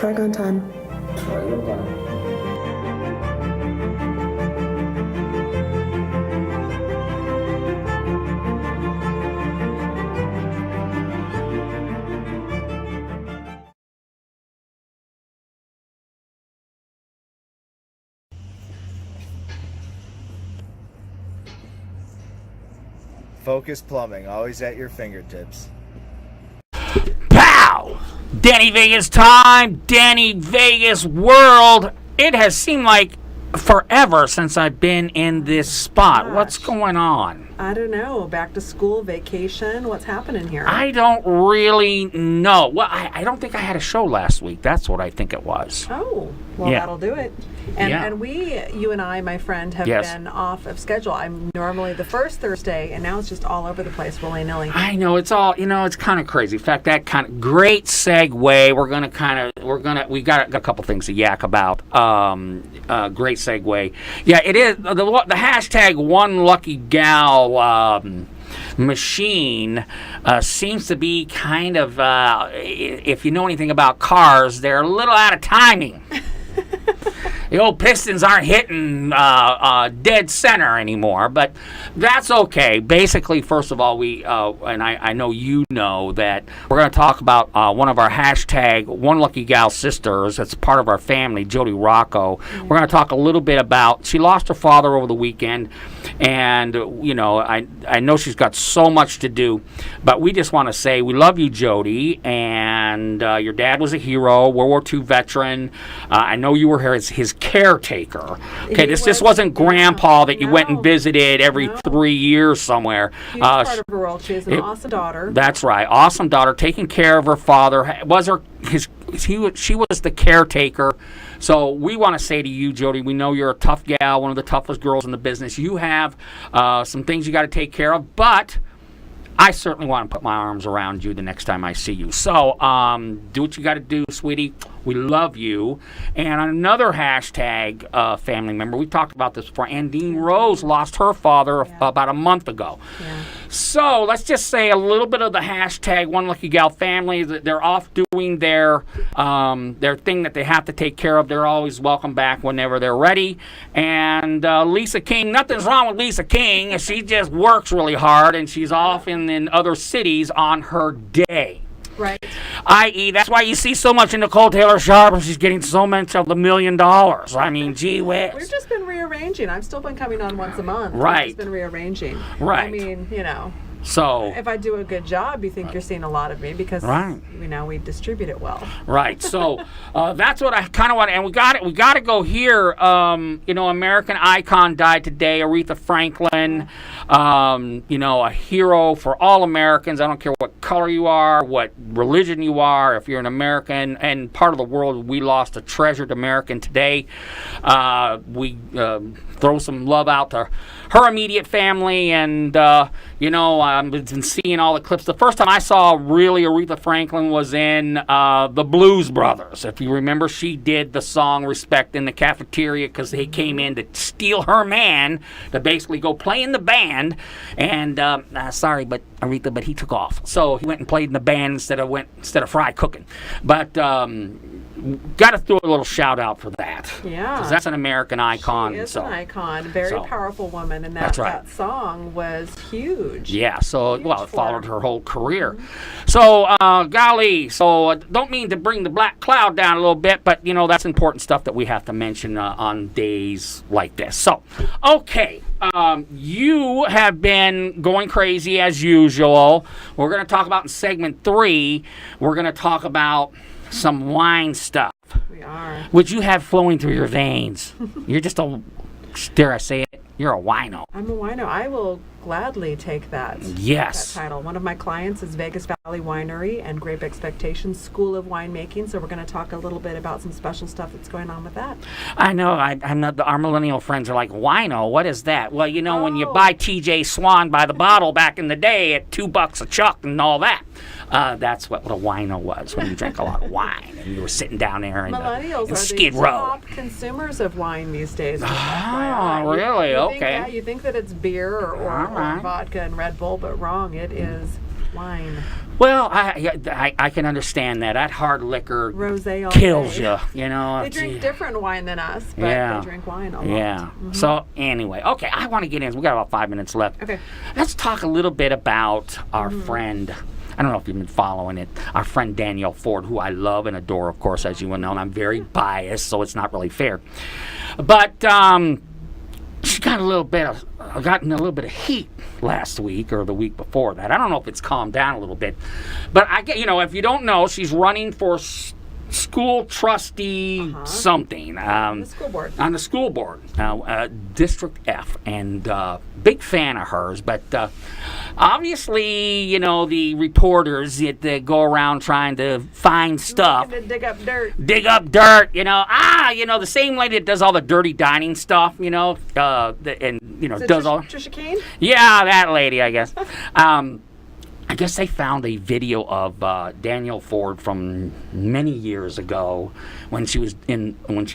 Trigon time. Trigon time. Focus Plumbing, always at your fingertips. Pow! Danny Vegas time, Danny Vegas world. It has seemed like forever since I've been in this spot. Gosh. What's going on? I don't know. Back to school, vacation. What's happening here? I don't really know. Well, I don't think I had a show last week. That's what I think it was. Oh, well, Yeah. that'll do it. And Yeah. and you and I, my friend, have Yes. been off of schedule. I'm normally the first Thursday, and now it's just all over the place, willy-nilly. I know it's all, it's kind of crazy. In fact, that kind of great segue. We got a couple things to yak about. Great segue. Yeah, it is the hashtag One Lucky Gal machine seems to be kind of, if you know anything about cars, they're a little out of timing. The old pistons aren't hitting dead center anymore, but that's okay. Basically, first of all, and I know you know that we're going to talk about one of our hashtag One Lucky Gal sisters. That's part of our family, Jody Rocco. Mm-hmm. We're going to talk a little bit about. She lost her father over the weekend, and I know she's got so much to do, but we just want to say we love you, Jody, and your dad was a hero, World War II veteran. I know you were his caretaker. Okay, this wasn't Grandpa that you went and visited every 3 years somewhere. Huge part of her world. She has an awesome daughter. That's right, awesome daughter, taking care of her father. She was the caretaker. So we want to say to you, Jody, we know you're a tough gal, one of the toughest girls in the business. You have some things you got to take care of, but I certainly want to put my arms around you the next time I see you. So do what you got to do, sweetie. We love you. And another hashtag family member, we talked about this before, Andine Rose lost her father about a month ago. Yeah. So let's just say a little bit of the hashtag One Lucky Gal family. They're off doing their thing that they have to take care of. They're always welcome back whenever they're ready. And Lisa King, nothing's wrong with Lisa King. She just works really hard, and she's off in other cities on her day. Right. I.e., that's why you see so much in Nicole Taylor Sharp, and she's getting so much of the $1 million. I mean, gee whiz. We've just been rearranging. I've still been coming on once a month. Right. We've just been rearranging. Right. I mean, So if I do a good job, you think you're seeing a lot of me because we distribute it well. Right. So that's what I kind of want. And we got to go here. American icon died today. Aretha Franklin. A hero for all Americans. I don't care what color you are, what religion you are. If you're an American and part of the world, we lost a treasured American today. We throw some love out to her immediate family, and I've been seeing all the clips. The first time I saw really Aretha Franklin was in the Blues Brothers. If you remember, she did the song Respect in the cafeteria because they came in to steal her man to basically go play in the band. And sorry, but Aretha, but he took off. So he went and played in the band instead of fry cooking. But got to throw a little shout out for that. Yeah. Because that's an American icon. She is an icon. Very powerful woman. And that's right. That song was huge. Yeah. So, it followed her whole career. Mm-hmm. So, golly. So, don't mean to bring the black cloud down a little bit, but, that's important stuff that we have to mention on days like this. So, okay. You have been going crazy as usual. We're going to talk about in segment 3, we're going to talk about some wine stuff. We are. Which you have flowing through your veins. You're just dare I say it, you're a wino. I'm a wino. I will gladly take that. Yes. That title. One of my clients is Vegas Valley Winery and Grape Expectations School of Winemaking. So we're going to talk a little bit about some special stuff that's going on with that. I know. I'm not. Our millennial friends are like, wino. What is that? Well, when you buy T.J. Swan by the bottle back in the day at $2 a chuck and all that. That's what a wino was when you drank a lot of wine and you were sitting down there in Millennials are Skid the Row. Top consumers of wine these days. Oh, really? Okay. You think that it's beer or vodka and Red Bull, but wrong. It is wine. Well, I can understand that. That hard liquor Rosé all kills day. you. You know. They drink different wine than us, but Yeah. they drink wine a lot. Yeah. So anyway, okay, I want to get in. We got about 5 minutes left. Okay. Let's talk a little bit about our friend. I don't know if you've been following it. Our friend Danielle Ford, who I love and adore, of course, as you well know, and I'm very biased, so it's not really fair. But she got gotten a little bit of heat last week or the week before that. I don't know if it's calmed down a little bit, but if you don't know, she's running for school trustee something The school board. on the school board, District F, and big fan of hers. But obviously, the reporters that go around trying to find stuff. To dig up dirt. Dig up dirt, the same lady that does all the dirty dining stuff, Is it does all. Trisha Kane? Yeah, that lady, I guess. I guess they found a video of Danielle Ford from many years ago when she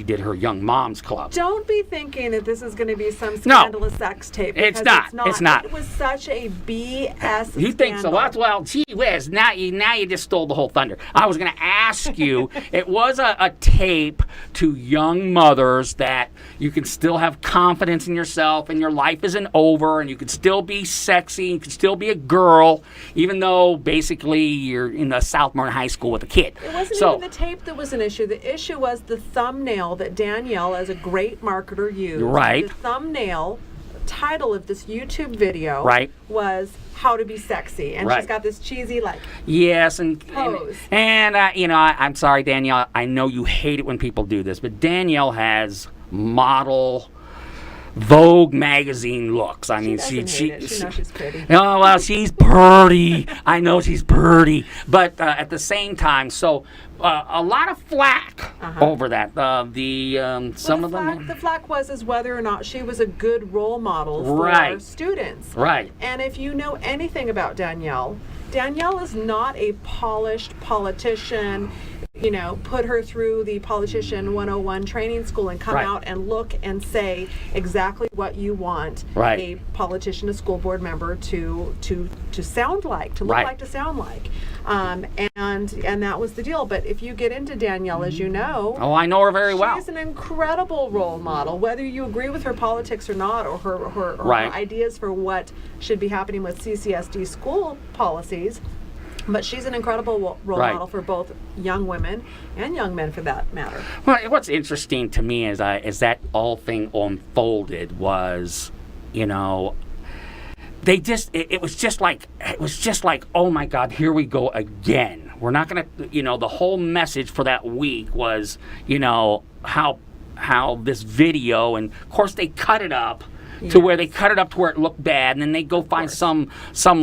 did her Young Moms Club. Don't be thinking that this is going to be some scandalous sex tape. It's because not. It's not. It was such a BS You think so? scandal. Well, gee whiz, now you just stole the whole thunder. I was going to ask you, it was a tape to young mothers that you can still have confidence in yourself and your life isn't over and you can still be sexy, you can still be a girl, even though basically you're in the Southmorton High School with a kid. It wasn't even the tape that was an issue. The issue was the thumbnail that Danielle, as a great marketer, used. Right. The thumbnail title of this YouTube video Right. was "How to Be Sexy," and Right. she's got this cheesy Yes, Pose. I'm sorry, Danielle. I know you hate it when people do this, but Danielle has model Vogue magazine looks. I mean, She knows she's pretty. Oh, well, she's pretty. I know she's pretty. But at the same time, so a lot of flack over that. Some of them. The flack was whether or not she was a good role model for Right. students. Right. And if you know anything about Danielle is not a polished politician. Put her through the Politician 101 training school and come Right. out and look and say exactly what you want Right. a politician, a school board member to sound like, to look Right. like, to sound like. And that was the deal. But if you get into Danielle, as you know, Oh, I know her very well. she's an incredible role model, whether you agree with her politics or not, or her Right. ideas for what should be happening with CCSD school policies. But she's an incredible role Right. model for both young women and young men, for that matter. Well, what's interesting to me is that all thing unfolded was, they just it was just like oh my God, here we go again. We're not gonna the whole message for that week was how this video, and of course they cut it up. To where they cut it up to where it looked bad, and then they go find some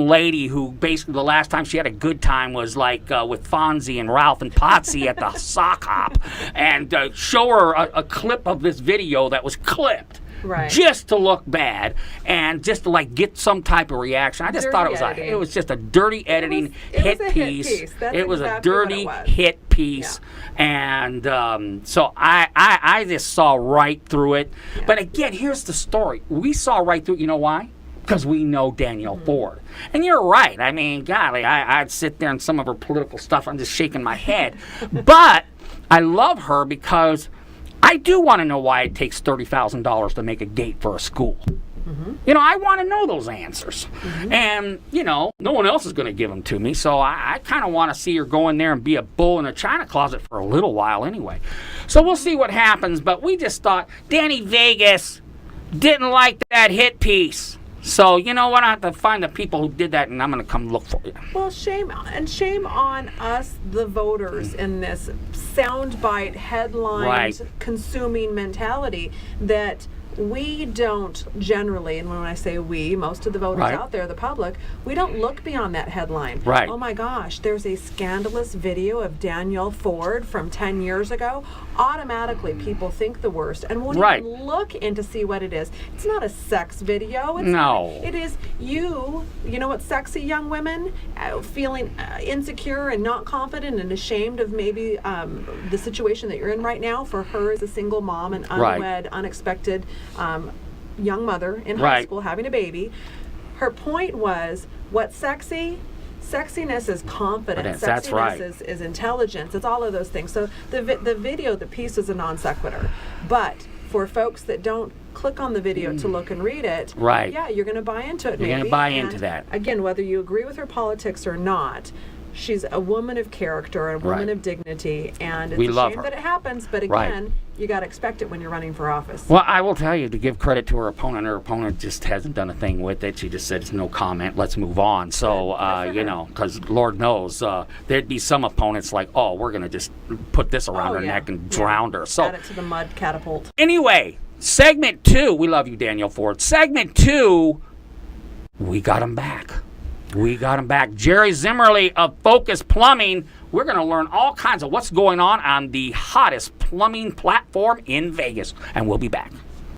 lady who basically the last time she had a good time was like with Fonzie and Ralph and Potsy at the sock hop, and show her a clip of this video that was clipped. Right. Just to look bad and just to get some type of reaction. I just Dirty thought editing. it was just a dirty editing it was hit a hit piece. piece. That's It was exactly a what dirty it was. hit piece. And so I just saw right through it. Yeah. But again, here's the story. We saw right through it. You know why? Because we know Danielle Ford. And you're right. I mean, golly, I'd sit there and some of her political stuff, I'm just shaking my head. But I love her because I do want to know why it takes $30,000 to make a gate for a school. I want to know those answers. And, no one else is going to give them to me. So I kind of want to see her go in there and be a bull in a china closet for a little while anyway. So we'll see what happens. But we just thought Danny Vegas didn't like that hit piece. So, you know what? I have to find the people who did that, and I'm going to come look for you. Well, shame on us, the voters, in this soundbite, headline Right. consuming mentality that we don't generally, and when I say we, most of the voters Right. out there, the public, we don't look beyond that headline. Right. Oh my gosh, there's a scandalous video of Danielle Ford from 10 years ago. Automatically, people think the worst and won't Right. even look in to see what it is. It's not a sex video. It's No. It is you know what, sexy young women feeling insecure and not confident and ashamed of maybe the situation that you're in right now. For her as a single mom and Right. unwed, unexpected young mother in high Right. school having a baby. Her point was, what's sexy? Sexiness is confidence. That's Sexiness right. is intelligence. It's all of those things. So the video, the piece is a non sequitur. But for folks that don't click on the video to look and read it, Right. yeah, you're going to buy into it. You're maybe. gonna buy And into that. Again, whether you agree with her politics or not, she's a woman of character, a woman Right. of dignity, and it's We a love shame her. that it happens. But Right. again, you got to expect it when you're running for office. Well, I will tell you, to give credit to her opponent just hasn't done a thing with it. She just said, it's no comment, let's move on. So, Good for you her. know, because Lord knows, there'd be some opponents like, oh, we're going to just put this around Oh, her yeah. neck and Yeah. drown her. So, Add it to the mud catapult. anyway, segment 2, we love you, Daniel Ford. Segment 2, we got him back. We got him back. Jerry Zimmerly of Focus Plumbing. We're going to learn all kinds of what's going on the hottest plumbing platform in Vegas. And we'll be back.